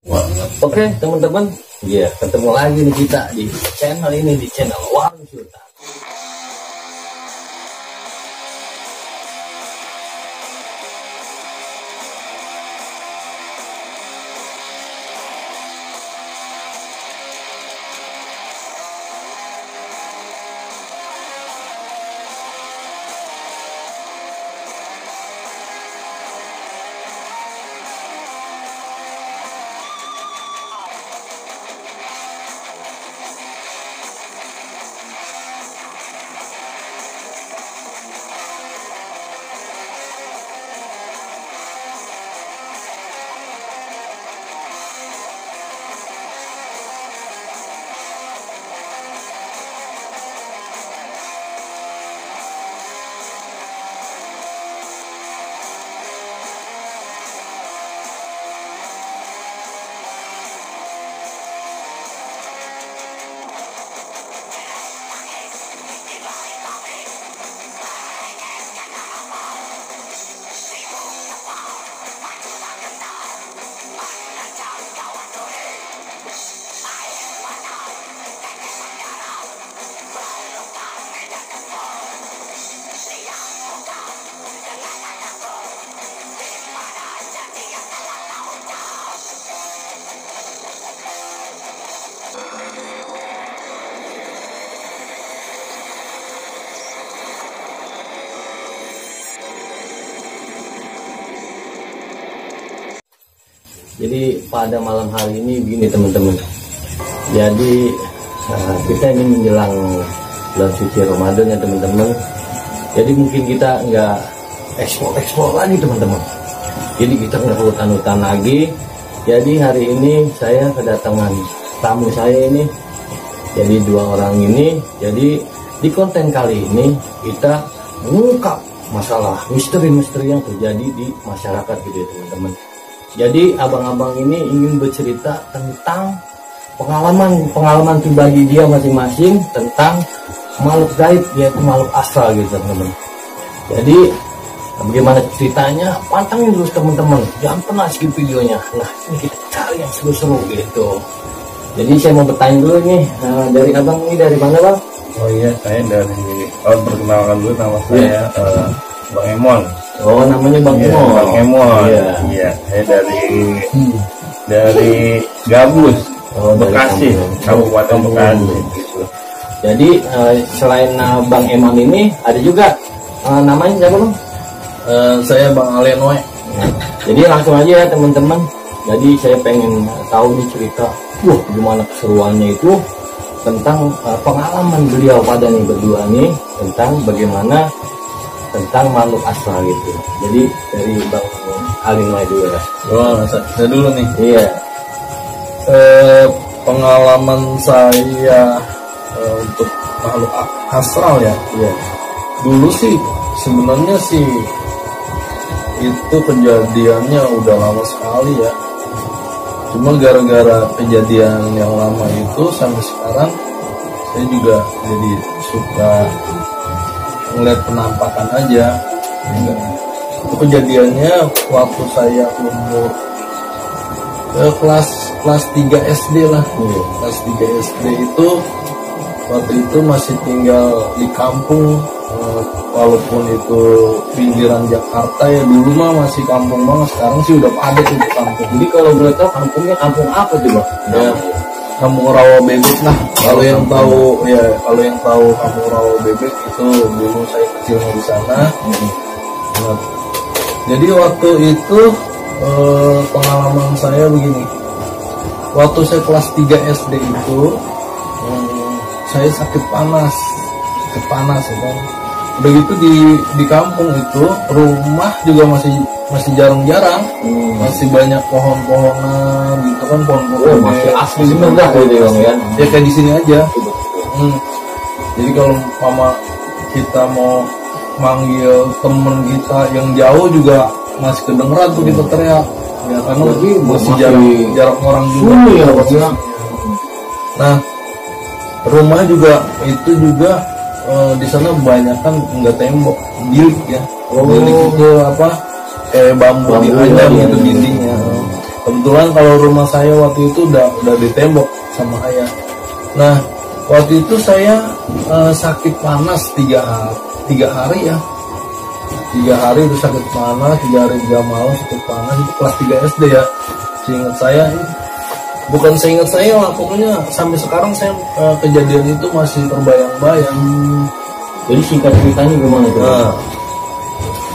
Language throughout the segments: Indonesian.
Oke teman-teman, ya ketemu lagi nih kita di channel ini, di channel Warung Sultan. Jadi pada malam hari ini begini teman-teman. Jadi kita ini menjelang bulan suci Ramadan ya teman-teman. Jadi mungkin kita nggak eksplor lagi teman-teman. Jadi kita nggak hutan-hutan lagi. Jadi hari ini saya kedatangan tamu saya ini. Jadi dua orang ini. Jadi di konten kali ini kita mengungkap masalah misteri-misteri yang terjadi di masyarakat gitu ya teman-teman. Jadi abang-abang ini ingin bercerita tentang pengalaman pribadi dia masing-masing tentang makhluk gaib, yaitu makhluk astral gitu teman-teman. Jadi bagaimana ceritanya, pantengin terus teman-teman, jangan pernah skip videonya. Nah ini kita cari yang seru-seru gitu. Jadi saya mau bertanya dulu nih, dari abang ini dari mana bang? Oh iya, saya dari perkenalkan dulu, nama saya Bang Emon. Oh namanya Bang Emon. Emon. Bang Emon. Iya. Iya, saya dari Gabus, Bekasi, Kabupaten Bekasi. Gitu. Jadi selain Bang Emon ini ada juga namanya siapa bang? Saya Bang Alenoy. Jadi langsung aja ya teman-teman. Jadi saya pengen tahu nih cerita, gimana keseruannya itu tentang pengalaman beliau pada nih berdua nih tentang bagaimana tentang makhluk astral gitu. Jadi dari Bang Alenoy dulu ya. Oh, saya dulu nih. Iya. Pengalaman saya untuk makhluk astral ya. Iya. Dulu sih sebenarnya sih itu kejadiannya udah lama sekali ya. Cuma gara-gara kejadian yang lama itu sampai sekarang saya juga jadi suka ngeliat penampakan aja. Itu kejadiannya waktu saya umur kelas 3 SD lah. Kelas 3 SD itu waktu itu masih tinggal di kampung, walaupun itu pinggiran Jakarta ya, dulu mah masih kampung banget. Sekarang sih udah padat itu kampung. Jadi kalau boleh tahu kampungnya kampung apa tuh bang? Ya, Kampung Rawa Bebek lah. Kalau yang tahu ya, kalau yang tahu Kampung Rawa Bebek itu dulu saya kecilnya di sana. Nah, jadi waktu itu pengalaman saya begini. Waktu saya kelas 3 SD itu saya sakit panas ya kan. Udah gitu di kampung itu rumah juga masih jarang-jarang, masih banyak pohon-pohonan gitu kan, pohon-pohon masih asli sebenarnya gitu ya. Ya kayak di sini aja. Jadi kalau mama kita mau manggil temen kita yang jauh juga masih kedengeran tuh kita teriak ya, karena masih jarang orang juga ya. Nah rumah juga itu juga di sana banyak kan nggak tembok, bilik ya. Bilik itu apa, kayak bambu dianyam gitu dindingnya. Kebetulan kalau rumah saya waktu itu udah ditembok sama ayah. Nah, waktu itu saya sakit panas 3 hari ya. 3 hari udah sakit panas, 3 hari 3 malam sakit panas, itu kelas 3 SD ya. Seingat saya, bukan seingat saya lah, pokoknya sampai sekarang saya kejadian itu masih terbayang-bayang. Jadi singkat ceritanya gimana tuh? Nah,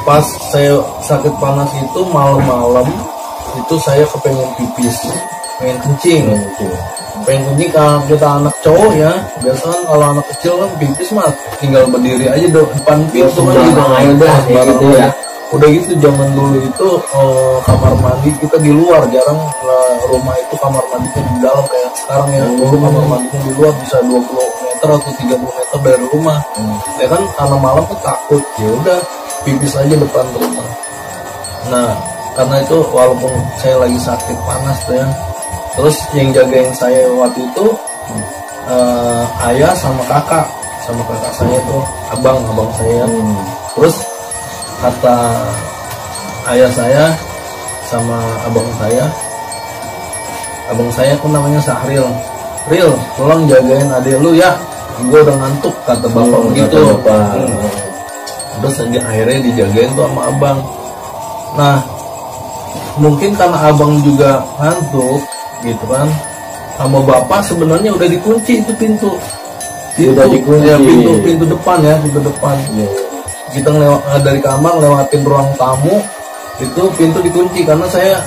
pas saya sakit panas itu malam-malam itu saya kepengen pipis, pengen kencing. Pengen kencing, kalau kita anak cowok ya, biasanya kan kalau anak kecil kan pipis mah tinggal berdiri aja depan pintu kan gitu. Gitu ya. Udah gitu zaman dulu itu kamar mandi kita di luar, jarang rumah itu kamar mandinya di dalam kayak sekarang ya. Dulu kamar mandinya di luar bisa 20 meter atau 30 meter dari rumah. Ya kan karena malam tuh takut, ya udah pipis aja depan rumah. Nah, karena itu walaupun saya lagi sakit panas tuh ya, terus yang jagain saya waktu itu ayah sama kakak saya tuh abang saya. Terus kata ayah saya sama abang saya tuh namanya Sahril, Ril tolong jagain adik lu ya, gue udah ngantuk, kata bapak begitu. Terus akhirnya dijagain tuh sama abang. Nah, mungkin karena abang juga ngantuk gitu kan, sama bapak sebenarnya udah dikunci itu pintu. Udah dikunci. Ya, pintu depan ya, pintu depan. Kita dari kamar lewatin ruang tamu, itu pintu dikunci karena saya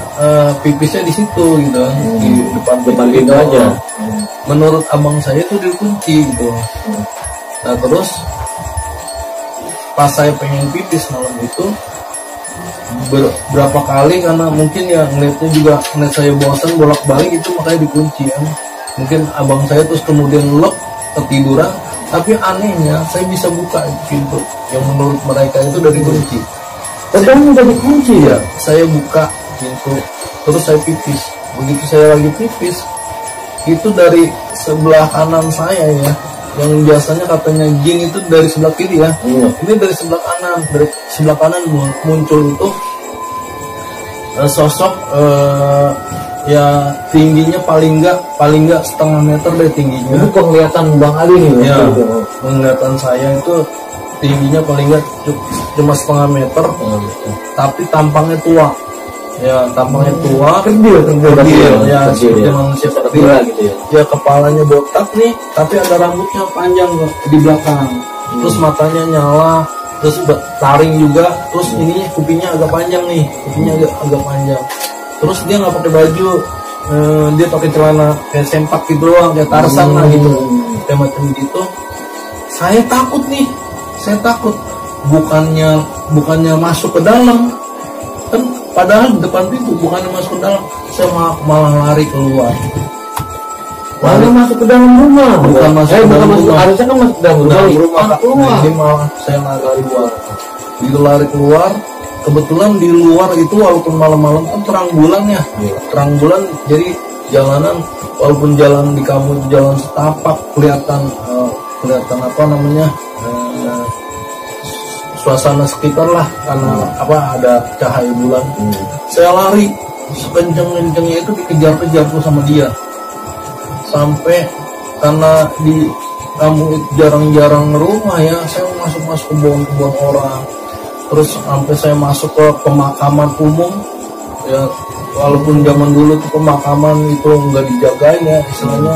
pipisnya di situ gitu kan, di depan pintu aja. Menurut abang saya itu dikunci gitu. Nah, terus pas saya pengen pipis malam itu berapa kali, karena mungkin ya ngeliatnya juga ngeliat saya bosan bolak-balik itu, makanya dikunci kan. Mungkin abang saya terus kemudian lep ketiduran, tapi anehnya saya bisa buka pintu yang menurut mereka itu udah dikunci. Padahal udah dikunci ya. Saya buka pintu, terus saya pipis. Begitu saya lagi pipis, itu dari sebelah kanan saya ya, yang biasanya katanya jin itu dari sebelah kiri ya. Ini dari sebelah kanan. Dari sebelah kanan muncul itu sosok ya tingginya paling enggak setengah meter deh tingginya. Itu penglihatan Bang Ali nih ya. Penglihatan saya itu tingginya paling enggak cuma setengah meter, tapi tampangnya tua. Ya, tampangnya tua, kerdil ya, seperti manusia kerdil gitu ya. Ya, kepalanya botak nih, tapi ada rambutnya panjang di belakang. Terus matanya nyala, terus taring juga, terus ini kupingnya agak panjang nih, agak panjang. Terus dia nggak pakai baju, dia pakai celana kayak sempak gitu doang, kayak Tarzan lah gitu, kayak macam gitu. Saya takut, bukannya masuk ke dalam, kan padahal di depan pintu, bukannya masuk ke dalam, saya malah lari keluar. Masuk ke dalam rumah. Bukan masuk ke dalam rumah. Harusnya kan masuk ke dalam rumah. Ini malah saya lari keluar. Begitu lari keluar, kebetulan di luar itu walaupun malam-malam kan terang bulan ya. Terang bulan, jadi jalanan walaupun jalan di kamu jalan setapak kelihatan apa namanya, suasana sekitar lah, karena ada cahaya bulan. Saya lari sekenceng-kencengnya itu, dikejar-kejar tuh sama dia, sampai karena di kamu jarang-jarang rumah ya, saya masuk kebun orang, terus sampai saya masuk ke pemakaman umum ya. Walaupun zaman dulu tuh pemakaman itu nggak dijagain ya, istilahnya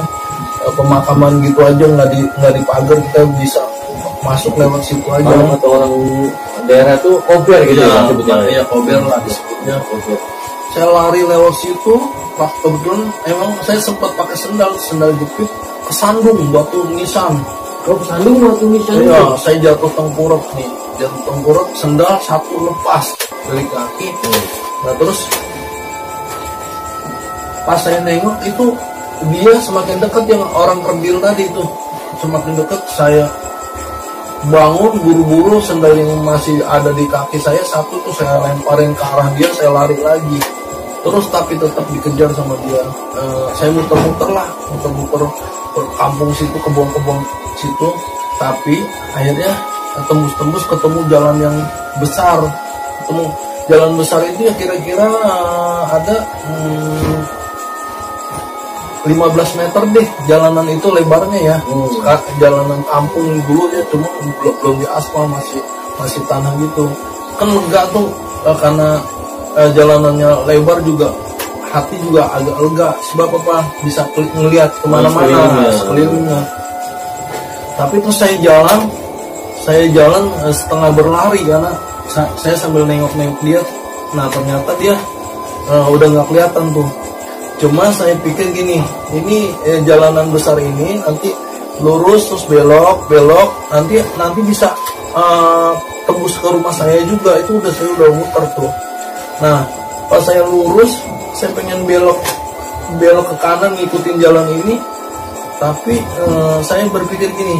pemakaman gitu aja, nggak dipagar, kita bisa masuk lewat situ aja. Atau orang daerah tuh kober gitu ya, ya kober lah disebutnya, kober. Saya lari lewat situ, kebetulan emang saya sempat pakai sendal jepit, kesandung batu nisan. Kesandung batu nisan? Ya, saya jatuh tengkurap, sendal satu lepas dari kaki. Nah, terus pas saya nengok itu dia semakin dekat, yang orang kerdil tadi itu semakin dekat. Saya bangun buru-buru, sendal yang masih ada di kaki saya satu tuh saya lemparin ke arah dia, saya lari lagi terus, tapi tetap dikejar sama dia. Saya muter-muter ke kampung situ, kebun-kebun situ, tapi akhirnya tembus ketemu jalan yang besar. Ketemu jalan besar itu ya kira-kira ada 15 meter deh jalanan itu lebarnya ya. Jalanan kampung dulu ya, cuma belum di aspal, masih tanah gitu. Kan lega tuh karena jalanannya lebar juga, hati juga agak lega. Sebab apa? Bisa ngelihat kemana-mana sekelilingnya. Tapi terus saya jalan setengah berlari karena saya sambil nengok-nengok dia. Nah ternyata dia udah nggak kelihatan tuh. Cuma saya pikir gini, ini jalanan besar ini nanti lurus terus belok, nanti bisa tembus ke rumah saya juga. Itu saya udah muter tuh. Nah pas saya lurus, saya pengen belok ke kanan ngikutin jalan ini, tapi saya berpikir gini,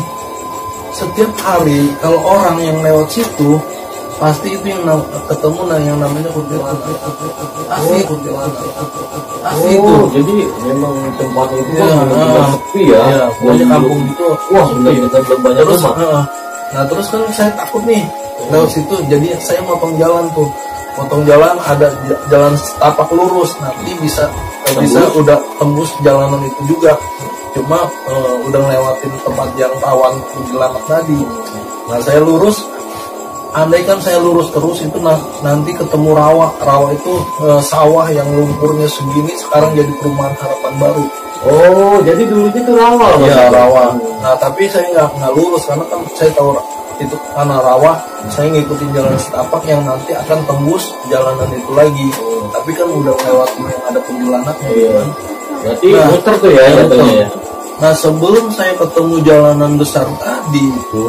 setiap hari kalau orang yang lewat situ pasti itu yang ketemu yang namanya kuntilanak. Asli itu. Jadi memang tempatnya itu kan sepi ya. Banyak kampung gitu. Wah, benar-benar banyak terus, rumah. Nah terus kan saya takut nih lewat situ, jadi saya motong jalan tuh. Motong jalan, ada jalan setapak lurus, nanti bisa udah tembus jalanan itu juga. Cuma udah ngelewatin tempat yang rawan kuntilanak tadi. Nah saya lurus. Andaikan saya lurus terus itu nanti ketemu rawa itu sawah yang lumpurnya segini sekarang jadi perumahan Harapan Baru. Oh, jadi dulunya itu rawa. Iya rawa. Nah tapi saya nggak lurus karena kan saya tahu itu karena rawa. Saya ngikutin jalan setapak yang nanti akan tembus jalanan itu lagi. Tapi kan udah lewat yang ada kuntilanaknya. Kan? Berarti muter tuh ya katanya ya. Nah sebelum saya ketemu jalanan besar tadi itu,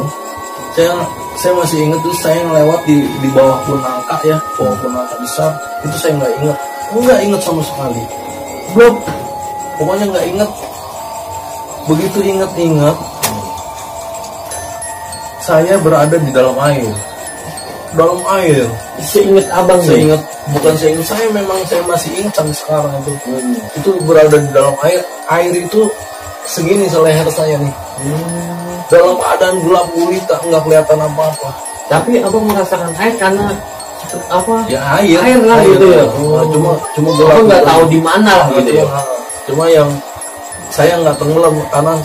saya masih ingat tuh saya lewat di bawah pohon nangka ya, pohon nangka besar itu saya nggak ingat sama sekali. Belum, pokoknya nggak ingat. Begitu ingat saya berada di dalam air. Seingat abang. Saya masih ingat sampai sekarang itu. Itu berada di dalam air. Air itu segini seleher saya nih. Dalam keadaan gelap gulita, nggak kelihatan apa-apa. Tapi abang merasakan air karena apa? Ya air lah gitu ya. Cuma gelap. Nggak tahu di mana gitu ya. Cuma yang saya nggak tenggelam karena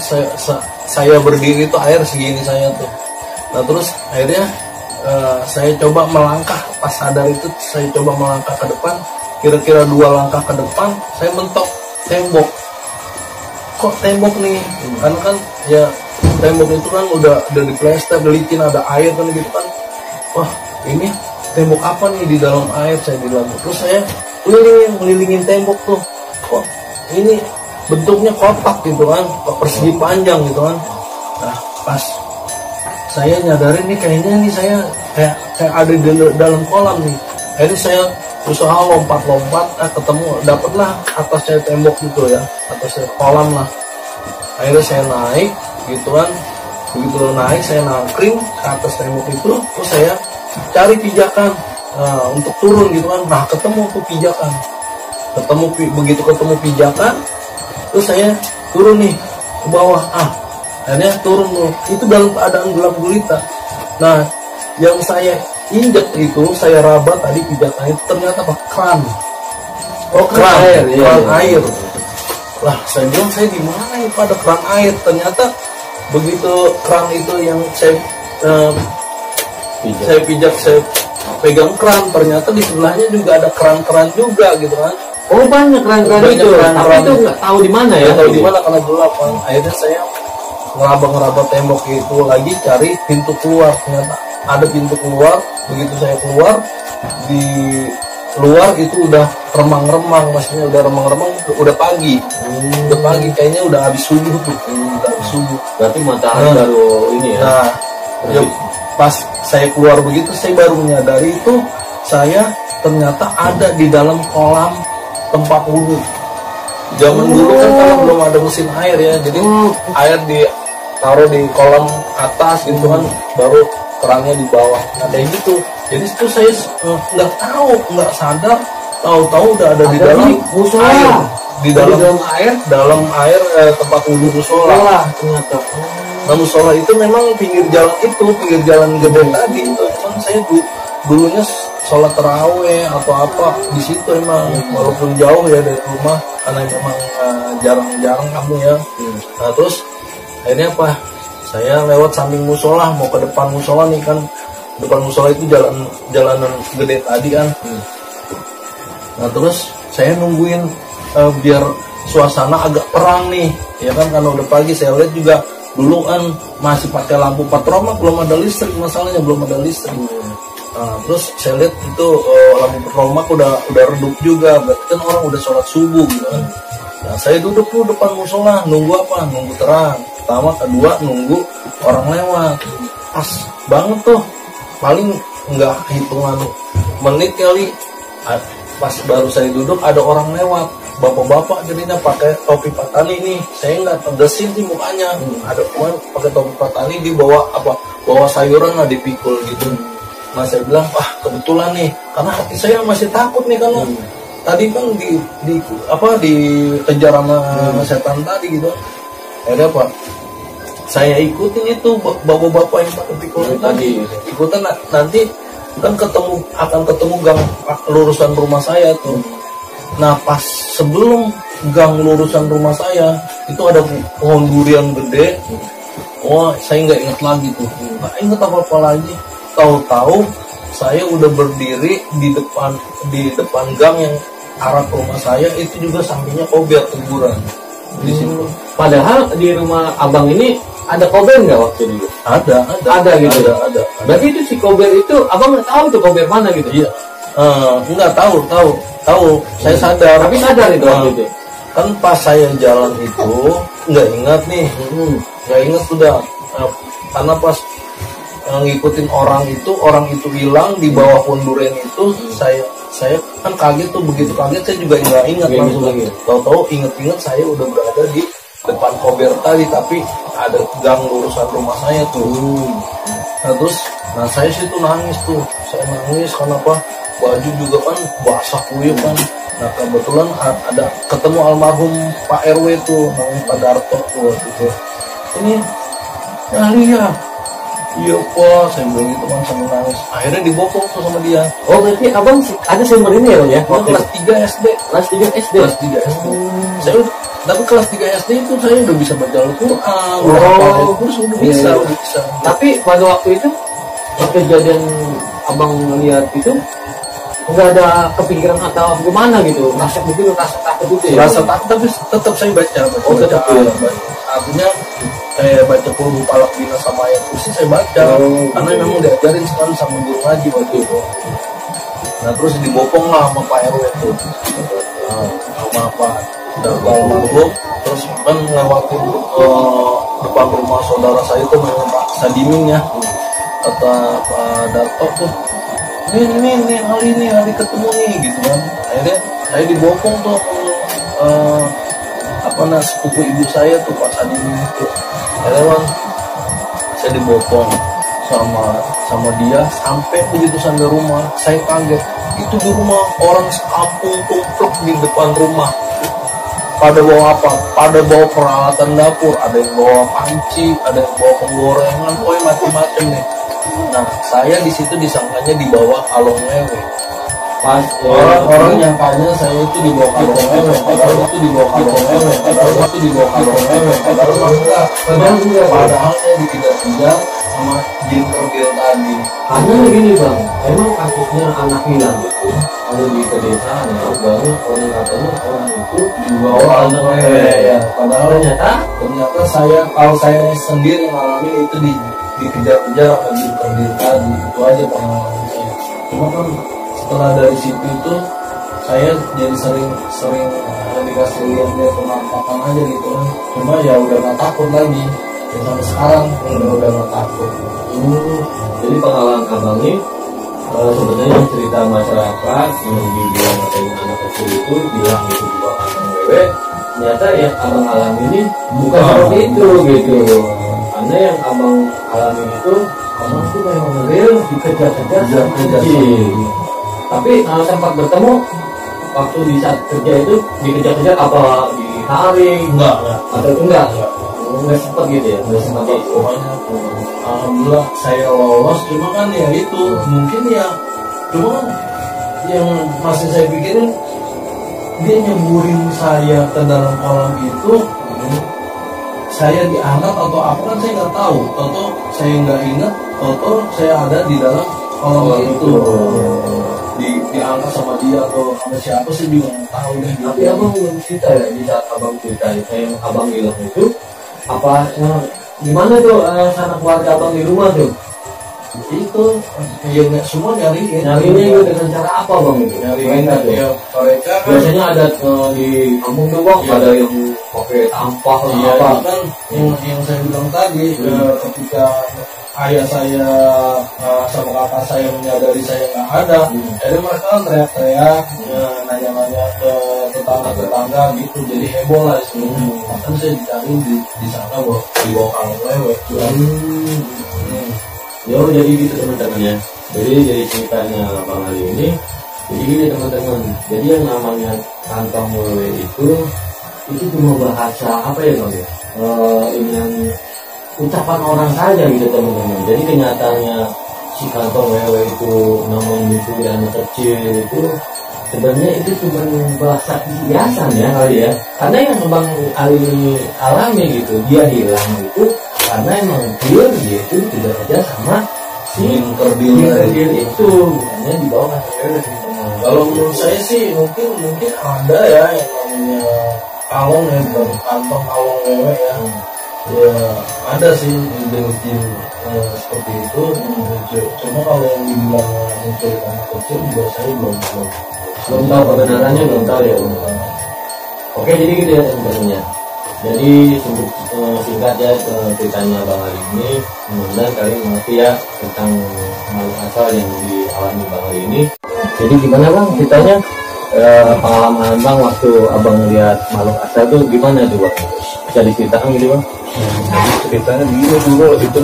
saya berdiri itu air segini saya tuh. Nah terus akhirnya saya coba melangkah, pas sadar itu saya coba melangkah ke depan. Kira-kira 2 langkah ke depan saya mentok tembok. Kok tembok nih? Karena kan ya tembok itu kan udah diplester, licin, ada air kan gitu kan. Wah ini tembok apa nih di dalam air, saya bilang. Terus saya ngelilingin tembok tuh. Kok ini bentuknya kotak gitu kan, persegi panjang gitu kan. Nah pas saya nyadarin nih kayaknya nih saya kayak ada di dalam kolam nih. Akhirnya saya usaha lompat, ketemu, dapatlah atasnya tembok gitu ya, atasnya kolam lah. Akhirnya saya naik gitu kan, begitu naik saya nangkring ke atas tembok itu, terus saya cari pijakan untuk turun gitu kan. Nah ketemu tuh pijakan, begitu ketemu pijakan, terus saya turun nih ke bawah. Akhirnya turun tuh, itu dalam keadaan gelap gulita. Nah yang saya injek itu, saya raba tadi pijakan itu ternyata apa? Keran. Keran air. Lah saya bilang saya di mana itu ada keran air. Ternyata begitu keran itu yang saya pijak, saya pegang keran, ternyata di sebelahnya juga ada keran-keran juga gitu kan. Oh banyak keran-keran itu. Tapi itu nggak tahu di mana ya? Nggak tahu di mana karena gelap kan. Akhirnya saya ngeraba tembok itu lagi cari pintu keluar. Ternyata ada pintu keluar. Begitu saya keluar, di luar itu udah remang-remang, maksudnya udah remang-remang, udah pagi. Udah pagi, kayaknya udah habis subuh tuh. Udah habis subuh. Berarti matahari baru ini ya. Nah, ya, pas saya keluar begitu, saya baru menyadari itu saya ternyata ada di dalam kolam tempat wudhu. Zaman dulu kan kalau belum ada mesin air ya, jadi air ditaruh di kolam atas gitu kan, baru kerannya di bawah. Nah kayak gitu. Jadi itu saya nggak sadar, tahu-tahu udah ada di dalam air. Di dalam air tempat wudhu musola ternyata. Nah musola itu memang pinggir jalan gede tadi itu. Cuman saya dulunya sholat taraweh atau apa di situ emang, walaupun jauh ya dari rumah karena memang jarang-jarang kamu ya. Nah terus akhirnya apa, saya lewat samping musola mau ke depan musola nih kan, depan musola itu jalanan gede tadi kan. Nah terus saya nungguin biar suasana agak terang nih ya kan, karena udah pagi. Saya lihat juga dulu kan masih pakai lampu patroma, belum ada listrik, masalahnya belum ada listrik. Nah, terus saya lihat itu lampu petromak udah redup juga, berarti kan orang udah sholat subuh gitu kan. Nah, saya duduk tuh depan musola, nunggu apa? Nunggu terang. Pertama, kedua nunggu orang lewat. Pas banget tuh, paling nggak hitungan menit kali. Pas baru saya duduk ada orang lewat, bapak-bapak jadinya pakai topi patani nih. Saya nggak tegesin sih mukanya. Ada orang pakai topi patani, dibawa apa? Bawa sayuran lah, dipikul gitu. Nah saya bilang, wah kebetulan nih, karena hati saya masih takut nih karena tadi kan dikejar sama setan tadi gitu. Akhirnya apa? Saya ikutin itu bapak-bapak yang pakai pikul tadi. Ikutan nanti kan akan ketemu gang lurusan rumah saya tuh. Nah pas sebelum gang lurusan rumah saya itu ada pohon durian gede. Wah saya nggak ingat lagi tuh, nggak ingat apa-apa lagi. Tahu-tahu saya udah berdiri di depan gang yang arah rumah saya, itu juga sampingnya kober kuburan di situ. Padahal di rumah abang ini ada kober nggak waktu itu? Ada gitu. Ada. Berarti itu si kober itu abang nggak tahu tuh kober mana gitu? Iya. Enggak tahu. Saya sadar. Tapi sadar itu waktu itu. Kan pas saya jalan itu nggak ingat nih. Nggak ingat sudah. Karena pas ngikutin orang itu hilang di bawah pohon durian itu, saya kan kaget tuh, begitu kaget saya juga nggak ingat langsung lagi. Tahu-tahu inget saya udah berada di depan kober tadi, tapi ada gang lurusan rumah saya tuh. Nah terus, saya situ nangis tuh, saya nangis karena apa? Baju juga kan basah kuyup kan. Nah kebetulan ada ketemu almarhum Pak RW tuh, namanya Pak Darto tuh waktu itu. Ini ya. Iya Pak, saya bilang gitu kan sambil nangis. Akhirnya dibopong tuh sama dia. Oh berarti abang ada sumber ini ya? Kelas 3 SD. Kelas 3 SD. Saya tapi kelas 3 SD itu saya udah bisa baca Al-Quran. Udah bisa. Tapi pada waktu itu kejadian abang melihat itu nggak ada kepikiran atau gimana gitu, rasa takut itu ya? Rasa takut, tapi tetap saya baca. Artinya saya baca Qul Falaq Bina sama ayat kursi saya baca, karena memang diajarin sekali sama guru ngaji waktu itu. Nah terus dibopong lah sama Pak RW itu, sama Pak Darto almarhum. Terus kan ngelewatin depan rumah saudara saya itu namanya Pak Sadiming ya. Kata Pak Darto tuh, nih hari ketemu nih gitu kan. Akhirnya saya dibopong tuh sepupu ibu saya tuh Pak Sadiming itu. Akhirnya saya dibopong sama dia sampai begitu sampai rumah. Saya kaget, itu di rumah orang sekampung tumplek di depan rumah. Pada bawa apa? Pada bawa peralatan dapur, ada yang bawa panci, ada yang bawa penggorengan, macam-macam nih. Nah, saya di situ disangkanya dibawa kalong lewe. Pas orang yang tanya saya itu dibawa kalong lewe, padahal itu dibawa kalong lewe, padahal saya dikejar-kejar sama jin kerdil tadi. Hanya begini bang, emang kasusnya anak hilang itu kalau di pedesaan ya banyak orang katanya orang itu dibawa anak lewe ya. Padahal ternyata kalau saya sendiri mengalami itu dikejar-kejar sama jin kerdil tadi. Itu aja pengalaman saya. Cuma kan setelah dari situ itu saya jadi sering dikasih lihat penampakan aja gitu kan. Cuma ya udah nggak takut lagi. Ya, sampai sekarang udah nggak takut. Jadi pengalaman abang ini sebenarnya cerita masyarakat yang dibilang anak kecil itu bilang itu dibawa anak lewe, ternyata yang abang alami ini bukan seperti itu gitu. Karena yang abang alami itu abang tuh memang real dikejar-kejar. Tapi sempat bertemu waktu di saat kerja itu dikejar-kejar apa ditarik atau enggak sempat gitu ya? Nggak sempat pokoknya alhamdulillah saya lolos. Cuma kan ya itu mungkin ya Cuma yang masih saya pikirin, dia nyeburin saya ke dalam kolam itu, saya diangkat atau apa kan saya nggak tahu, atau saya nggak ingat, atau saya ada di dalam kolam itu. Diangkat sama dia atau sama siapa sih juga nggak tahu deh. Tapi abang belum cerita ya di saat abang cerita yang abang bilang itu apa gimana tuh sanak keluarga abang di rumah tuh? Itu ya semua nyarinya itu dengan cara apa bang itu? nyarinya ya mereka kan, biasanya ada di kampung tuh bang ada yang pakai tampah ya, apa? kan yang saya bilang tadi ketika ayah saya sama kakak saya menyadari saya nggak ada, jadi mereka kan teriak-teriak, nanya-nanya ke tetangga-tetangga gitu, jadi heboh lah istilahnya. Bahkan saya dicari di sana di bawah kaleng lewet. Yo, jadi gitu teman-teman ya. Jadi ceritanya Bang Ali ini, jadi gini teman-teman. Jadi yang namanya kantong wewe itu cuma bahasa apa ya bang ya? Ini yang ucapan orang saja gitu teman-teman. Jadi kenyataannya si kantong wewe itu namanya itu anak kecil itu sebenarnya itu cuma bahasa kiasan ya kali ya. Karena yang Bang Ali alami gitu, dia hilang itu karena emang dia itu tidak kerja sama si kerdil itu, bukannya dibawa ke wewe. Kalau menurut saya sih mungkin ada ya yang namanya kalong ya, kantong kalong wewe ya. Ya ada sih mungkin seperti itu. Cuma kalau yang dibilang muncul anak kecil juga saya belum tahu kebenarannya, belum tahu ya. Oke, jadi gitu ya teman-teman. Jadi singkat ya ceritanya Bang Ali ini, mudah-mudahan kalian mengerti ya tentang makhluk asal yang dialami Bang Ali ini. Jadi gimana bang ceritanya pengalaman bang waktu abang lihat makhluk asal itu gimana tuh bang? Bisa diceritakan gitu bang? Ceritanya begini dulu, itu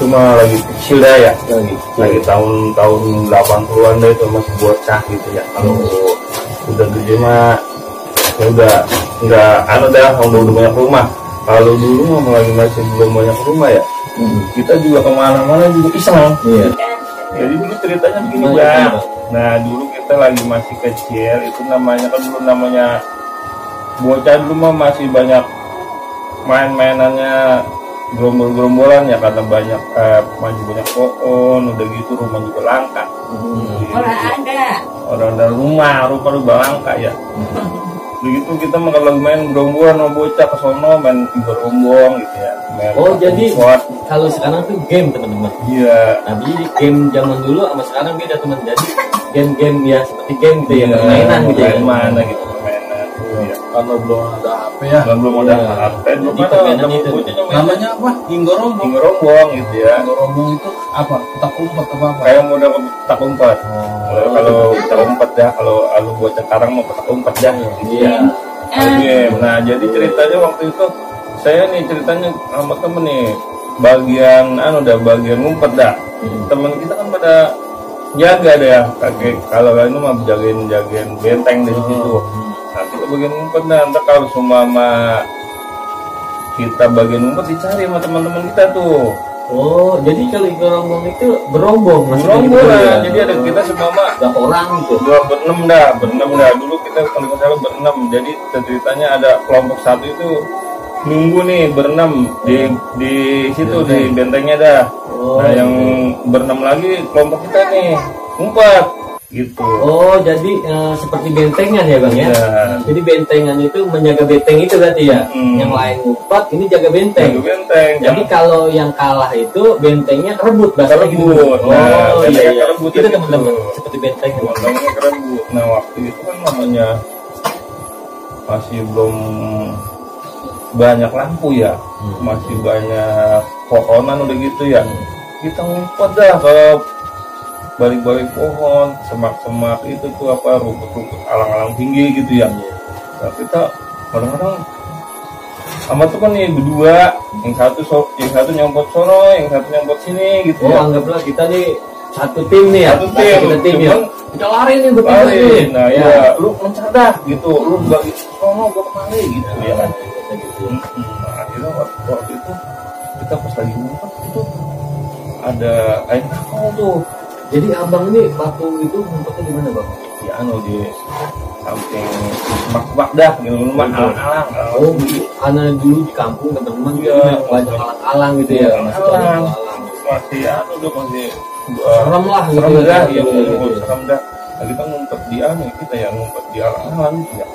mah lagi kecil dah ya, lagi tahun 80-an dah, itu masih bocah gitu ya. Kalau udah gede mah ya udah nggak udah banyak rumah. Kalau dulu mah masih belum banyak rumah ya, kita juga kemana-mana juga iseng. Iya. Jadi dulu ceritanya begini bang. Nah dulu kita lagi masih kecil, itu namanya kan dulu namanya bocah dulu mah masih banyak main-mainannya, gerombol-gerombolan ya, karena masih banyak pohon, udah gitu rumah juga langka. Orang ada rumah udah langka ya. Begitu kita kalau main gerombolan sama bocah ke sono main gerombong gitu ya. Jadi kalau sekarang tuh game teman-teman. Iya. Nah jadi game zaman dulu sama sekarang beda teman. Jadi game-game ya seperti game gitu ya, permainan gitu ya. Mana gitu permainan. Iya. Karena belum ada HP ya. Belum ada HP. Jadi permainan itu namanya apa? Hinggorombong. Hinggorombong gitu ya. Hinggorombong itu apa? Petak umpet apa? Kayak model petak umpet. Kalau petak umpet ya, kalau bocah sekarang mau petak umpet ya. Iya. Game. Nah jadi ceritanya waktu itu saya nih ceritanya sama temen nih bagian bagian ngumpet dah. Temen kita kan pada jaga deh ya, kakek kalau ini mah jagain benteng dari situ. Nah kita bagian ngumpet dah, ntar kalau semua kita bagian ngumpet dicari sama teman-teman kita tuh. Oh, jadi kalau gerombong itu berombong, berombong lah. Jadi ada kita semua berapa orang gitu? Berenam dah. Dulu kita kalau nggak salah berenam. Jadi ceritanya ada kelompok satu itu nunggu nih berenam di situ di bentengnya dah. Nah yang berenam lagi kelompok kita nih ngumpet gitu. Oh jadi seperti bentengan ya bang ya? Jadi bentengan itu menjaga benteng itu berarti ya? Yang lain ngumpet, ini jaga benteng. Jadi kalau yang kalah itu bentengnya kerebut bahasanya gitu. Nah, iya. Kerebut itu teman-teman seperti benteng. Bentengnya kerebut. Nah waktu itu kan namanya masih belum banyak lampu ya, masih banyak pohonan udah gitu ya. Kita ngumpet dah ke balik-balik pohon, semak-semak itu tuh apa rumput-rumput alang-alang tinggi gitu ya. Nah kita kadang-kadang sama tuh kan nih berdua, yang satu nyompot sono, yang satu nyompot sini gitu ya. Anggaplah kita nih satu tim nih ya. Kita tim ya. Kita lari nih bertiga nih. Nah ya, lu mencar dah gitu, lu bagi sono gua kemari gitu ya kan. Nah akhirnya waktu itu kita pas lagi ngumpet itu ada air kakao tuh. Jadi abang ini waktu itu ngumpetnya di mana bang? di anu di samping semak-semak dah gitu rumah alang-alang. Oh, karena dulu di kampung teman-teman Iya. banyak alang-alang gitu ya, masih banyak Alang. alang. Masih anu tuh masih Serem lah gitu serem ya, dah, gitu ya ya, gitu ya. serem dah. Nah, kita ngumpet di anu kita ya ngumpet di alang-alang gitu ya.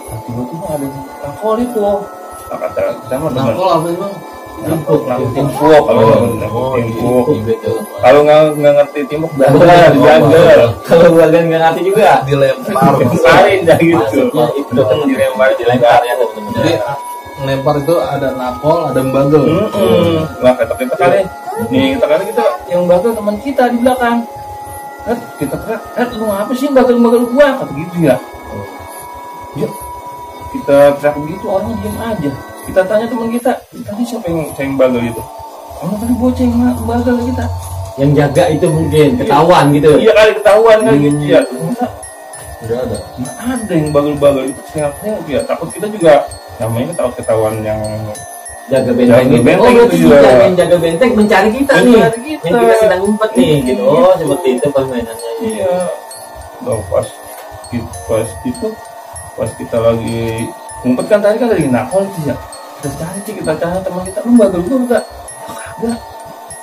Nah, tiba-tiba ada yang nakol itu. Nah, kata kita mah teman. Nakol apa emang? Timpuk, Timpuk kalau Oh, timpuk. gitu. Kalau nggak ngerti timpuk bandel dijagal. Kalau bagian nggak ngerti juga dilempar. Kesarin dah gitu. maksudnya itu kan dilempar ya teman-teman. Jadi ngelempar itu ada nakol, ada bagel. Nah kata kita kali nih kita yang bagel teman kita di belakang. Kita teriak, lu apa sih bagel gua? Kata gitu ya. Ya kita teriak begitu orangnya diam aja. Kita tanya teman kita, tadi siapa yang bagel itu? Kamu tadi bocah yang bagel kita. Yang jaga itu mungkin ketahuan gitu. Iya kali ketahuan kan gitu ya. Ternyata Udah ada. nggak ada yang bagel-bagel itu sehat-sehat ya. Takut kita juga namanya takut ketahuan yang Jaga benteng gitu. benteng Oh, berarti itu juga juga. yang jaga benteng mencari kita nih. Mencari kita. Yang kita sedang ngumpet nih gitu. Oh, seperti itu permainannya. iya. Nah, pas kita lagi ngumpet kan tadi kan dari nakol sih ya. Kita cari teman kita, lu bagel gua enggak? Kagak.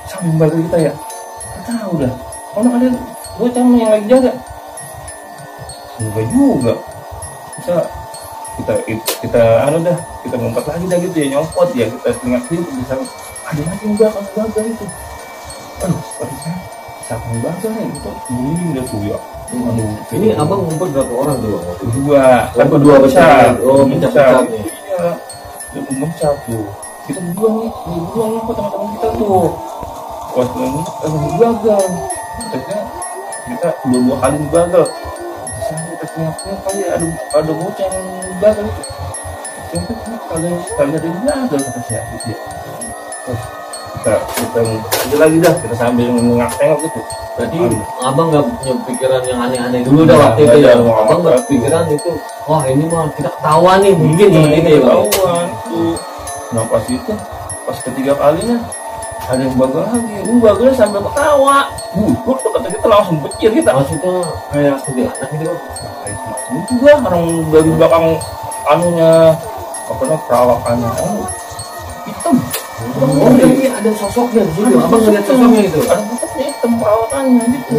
Sambil bagel kita ya. Kita tahu dah. Kalau kalian bocah yang lagi jaga. Enggak juga. Kita anu dah, kita ngumpet lagi dah gitu ya, nyopot ya, kita tengah itu bisa ada lagi yang bagel itu. Aduh, siapa yang bagel nih? Itu bunyi udah tuh ya. Aduh, Ini abang ngumpet berapa orang tuh? berdua, Oh, berdua besar. Oh, pecah pecah-pecah nih. iya, dia pecah tuh. Kita berdua ngumpet teman-teman kita tuh. Pas lagi gagal, kita dua kali gagal. Kita teriak kali ada bocah yang gagal itu. Kita kali ada yang gagal kata saya gitu ya. Terus kita lagi dah, kita sambil nengok gitu. Berarti abang nggak punya pikiran yang aneh-aneh dulu dah waktu itu ya. Abang nggak pikiran itu. Wah ini mah kita ketahuan nih mungkin seperti itu ya bang. Ketahuan tuh. Nah pas ketiga kalinya ada yang bagel lagi, bagelnya sambil ketawa. Kok kata kita langsung pecir kita. Maksudnya kayak kuntilanak gitu bang. Itu gua orang dari belakang anunya apa namanya perawakannya hitam. Oh jadi ada sosoknya di situ. Abang ngeliat sosoknya itu. Ada sosoknya hitam perawakannya gitu.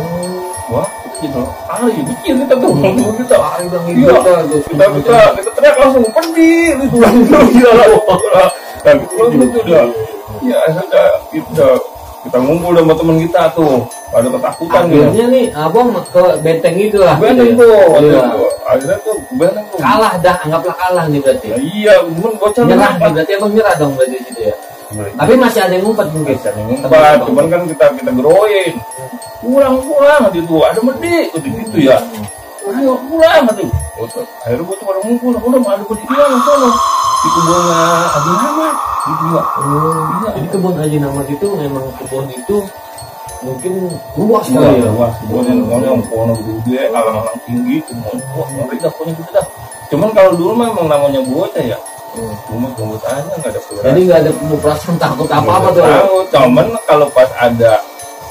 Wah kita gitu. Pecir kita tuh. Kita Ari bang iya, kita teriak langsung pergi itu udah ya kita ngumpul sama teman kita tuh ada ketakutan akhirnya nih abang ke benteng itu lah. benteng gitu ya. tuh Iya. akhirnya tuh benteng tuh Kalah dah, anggaplah kalah nih berarti. ya, iya cuman bocah Nyerah nih berarti abang nyerah dong berarti di situ ya. Tapi masih ada yang ngumpet mungkin. ngumpet cuman kan kita geroin pulang gitu ada medik gitu ya ayo pulang aduh akhirnya bocah pada ngumpul udah mau ada medik dia sono di kebunnya Haji Ahmad gitu ya. Jadi kebun Haji Ahmad itu memang kebun itu mungkin luas kali ya. Luas kebunnya pohon gede alang-alang tinggi wah ngeri dah pokoknya gitu dah cuman kalau dulu memang namanya bocah ya cuma gembut aja nggak ada peliharaan. Jadi nggak ada perasaan takut apa tuh. Tahu cuman kalau pas ada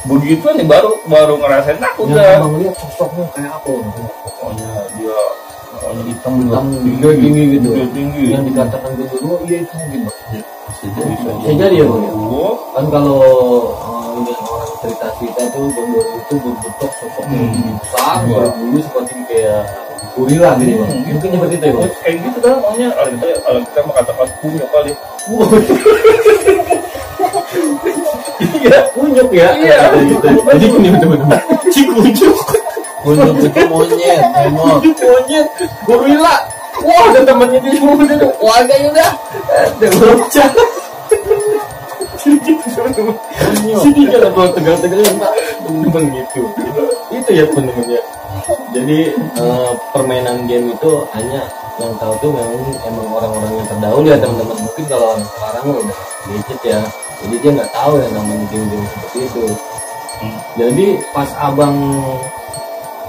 begitu nih baru ngerasain takut dah. Abang lihat sosoknya kayak apa? Pokoknya dia hitam tinggi gitu. Tinggi. Yang dikatakan dulu iya itu mungkin bang. Bisa jadi ya bang. Oh, Kan kalau ini orang cerita itu gondor itu berbentuk sosoknya besar, berbulu seperti kayak gorila gitu bang. Mungkin seperti itu ya bang. kayak gitu dah pokoknya kalau kita mau katakan punya kali. Iya, kunyuk ya. Iya. Jadi ini teman-teman. Cikunyuk. Kunyuk itu monyet, emot. Monyet, gorila. Wah, ada temannya di semua itu. Wah, kayaknya udah. Ada bocah. Sini kalau bawa tegang-tegang pak, teman-teman gitu. Itu ya teman-teman ya. Jadi permainan game itu hanya yang tahu tuh memang orang-orang yang terdahulu ya teman-teman. Mungkin kalau orang sekarang udah gadget ya, jadi dia nggak tahu yang namanya game-game seperti itu. Jadi pas abang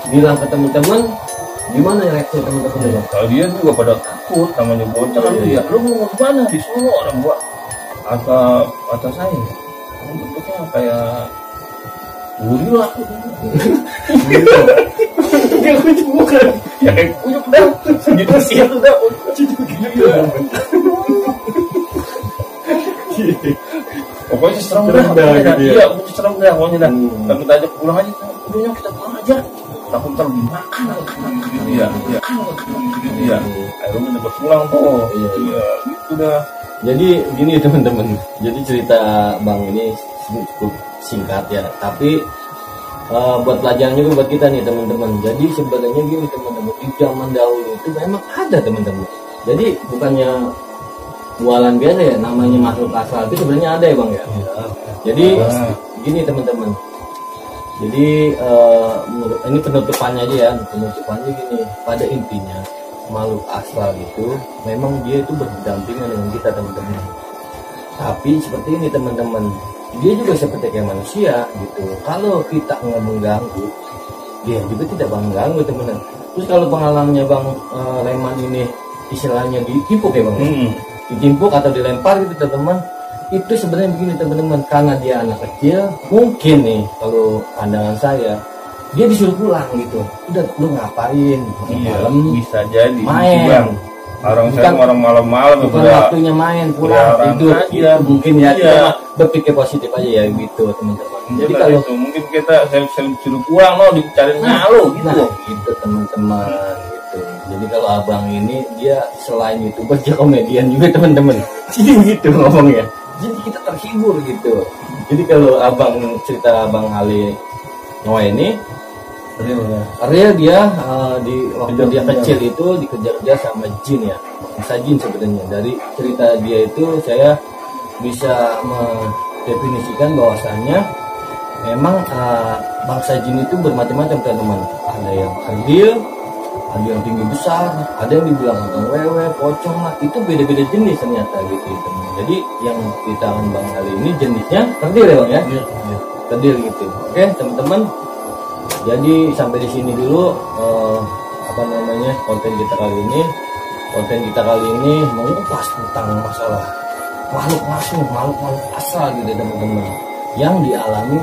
bilang ke teman-teman, gimana reaksi teman-teman ya? Kalian juga pada takut namanya bocah kan ya. Lu mau kemana di Solo orang gua? Kata saya, bentuknya kayak Gorila. Dia kucuk bukan. Ya kayak kucuk dah. Segitu sih itu dah. Gitu. Pokoknya serem dah. Iya, pokoknya serem dah. Pokoknya dah. Tapi kita ajak pulang aja. Udah kita pulang aja. Takut ntar dimakan. Iya. Iya. Akhirnya kita pulang tuh. Iya. Gitu dah. Jadi gini teman-teman. Jadi cerita Bang ini cukup singkat ya. Tapi buat pelajaran juga buat kita nih teman-teman. Jadi sebenarnya gini teman-teman. Di zaman dahulu itu memang ada teman-teman. Jadi bukannya bualan biasa ya, namanya makhluk asal itu sebenarnya ada ya Bang ya. Jadi gini teman-teman. Jadi ini penutupannya aja ya, penutupannya gini. Pada intinya makhluk astral itu memang dia itu berdampingan dengan kita teman-teman. Tapi seperti ini teman-teman, dia juga seperti kayak manusia gitu. Kalau kita nggak mengganggu, dia juga tidak mengganggu teman-teman. Terus kalau pengalamannya Bang Reman ini istilahnya ditimpuk ya Bang, ditimpuk atau dilempar gitu teman-teman. Itu sebenarnya begini teman-teman, karena dia anak kecil, mungkin nih kalau pandangan saya, dia disuruh pulang gitu. Udah lu ngapain? Malam bisa jadi main. Orang malam-malam bukan waktunya main, pulang tidur aja. Mungkin ya kita berpikir positif aja ya gitu teman-teman. Jadi kalau itu, mungkin kita seleb suruh pulang lo dicariin malu gitu. Nah, gitu teman-teman gitu. Jadi kalau abang ini dia selain itu dia komedian juga teman-teman. Jadi gitu ngomongnya. Jadi kita terhibur gitu. Jadi kalau abang cerita Abang Ali Noah ini real dia di waktu dia kecil itu dikejar-kejar sama jin ya, bisa jin sebenarnya. Dari cerita dia itu saya bisa mendefinisikan bahwasannya memang bangsa jin itu bermacam-macam teman-teman. Ada yang kerdil, ada yang tinggi besar, ada yang dibilang wewe, pocong lah. Itu beda-beda jenis ternyata gitu teman. Jadi yang kita Bang Ali ini jenisnya kerdil ya Bang ya, kerdil gitu. Oke teman-teman. Jadi sampai di sini dulu konten kita kali ini. Konten kita kali ini mengupas tentang masalah makhluk asal gitu teman-teman, yang dialami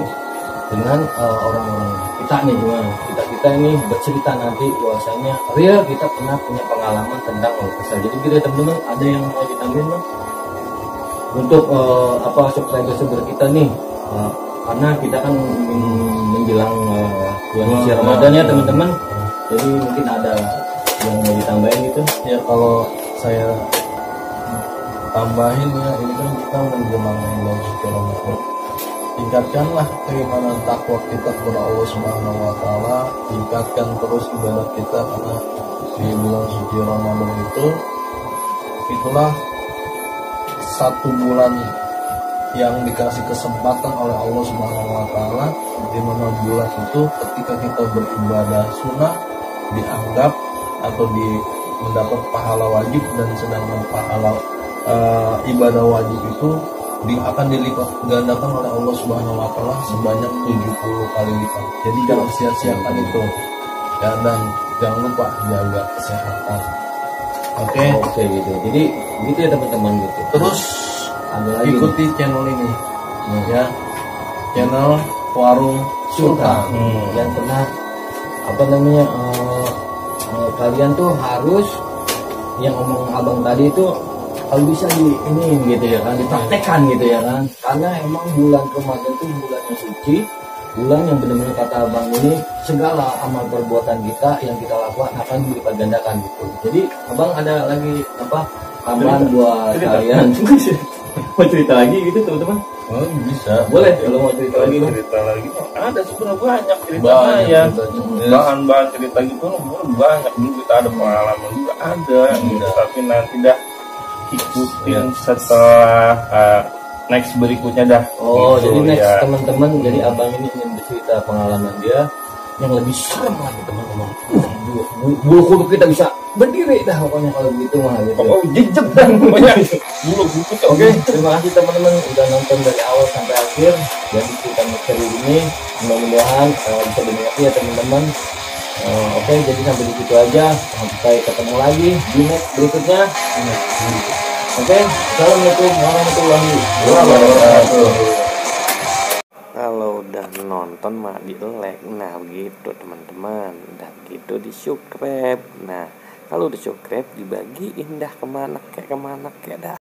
dengan orang-orang kita nih gimana. Kita ini bercerita nanti bahwasanya real kita pernah punya pengalaman tentang makhluk asal. Jadi kita teman-teman ada yang mau ditambahin Bang? Untuk subscriber kita nih, karena kita kan menjelang bulan suci Ramadan ya teman-teman. Jadi mungkin ada yang mau ditambahin gitu ya. Kalau saya tambahin ya, ini kan kita menjelang bulan suci Ramadan, tingkatkanlah keimanan takwa kita kepada Allah Subhanahu wa taala, tingkatkan terus ibadah kita, karena di bulan suci Ramadan itulah satu bulan yang dikasih kesempatan oleh Allah Subhanahu wa taala, di mana bulan itu ketika kita beribadah sunnah dianggap atau mendapat pahala wajib, dan sedangkan pahala ibadah wajib itu akan dilipat gandakan oleh Allah Subhanahu wa taala sebanyak 70 kali lipat. Jadi jangan sia-siakan itu ya, dan jangan lupa jaga kesehatan. Oke gitu. Jadi gitu ya teman-teman gitu. Terus ada lagi ikuti channel ini ya, channel Warung Sultan yang pernah kalian tuh harus yang ngomong abang tadi itu kalau bisa di ini gitu ya kan, dipraktekkan gitu ya kan, karena emang bulan Ramadan itu bulan yang suci, bulan yang benar-benar kata abang ini segala amal perbuatan kita yang kita lakukan akan dilipat gandakan gitu. Jadi abang ada lagi tambahan buat kalian mau cerita lagi gitu teman-teman? Oh, bisa. Boleh kalau mau cerita lagi Bang. Cerita lagi ada sebenarnya banyak cerita ya. Bahan-bahan cerita gitu banyak. Dulu kita ada pengalaman juga ada. Tapi nanti dah ikutin setelah next berikutnya dah. Oh, gitu, jadi next ya. Teman-teman, jadi abang ini ingin bercerita pengalaman dia yang lebih serem lagi teman-teman. Bulu kuduk kita bisa berdiri dah pokoknya kalau begitu mah gitu. Oh, jejak dah pokoknya. Bulu kuduk. Oke, terima kasih teman-teman udah nonton dari awal sampai akhir. Jadi cerita misteri ini mudah-mudahan bisa dimengerti ya teman-teman. Oke, jadi sampai di situ aja. Sampai ketemu lagi di next berikutnya. Oke, assalamualaikum warahmatullahi wabarakatuh. Halo kalau udah nonton mah di like. Nah begitu teman-teman, dan gitu di subscribe. Nah kalau udah subscribe dibagiin dah kemana kayak dah.